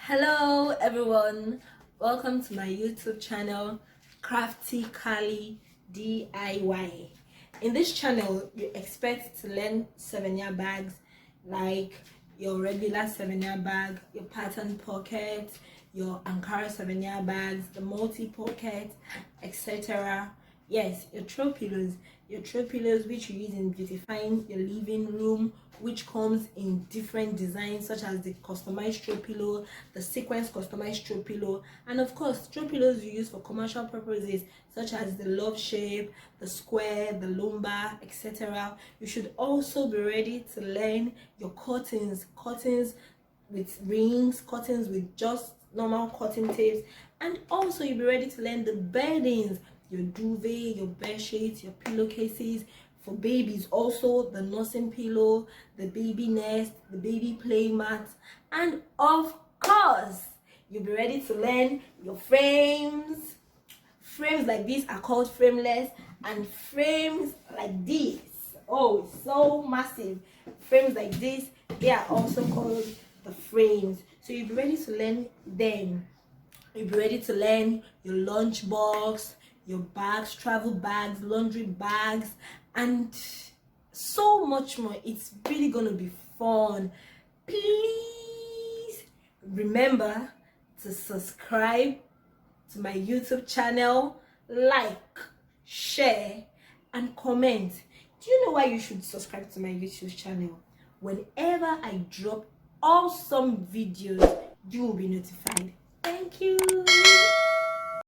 Hello everyone, welcome to my YouTube channel Crafty Kali DIY. In this channel you expect to learn souvenir bags like your regular souvenir bag, your pattern pocket, your Ankara souvenir bags, the multi pocket, etc. Yes, your throw pillows which you use in beautifying your living room, which comes in different designs such as the customized throw pillow, the sequence customized throw pillow, and of course throw pillows you use for commercial purposes such as the love shape, the square, the lumbar, etc. You should also be ready to learn your curtains with rings, curtains with just normal cotton tapes, and also you'll be ready to learn the beddings, your duvet, your bed sheets, your pillowcases. For babies also the nursing pillow, the baby nest, the baby play mat, and of course you'll be ready to learn your frames like these are called frameless, and frames like this, oh it's so massive, frames like this, they are also called the frames. So you'll be ready to learn them. You'll be ready to learn your lunch box, your bags, travel bags, laundry bags, and so much more. It's really gonna be fun. Please remember to subscribe to my YouTube channel, like, share, and comment. Do you know why you should subscribe to my YouTube channel? Whenever I drop awesome videos, you will be notified. Thank you.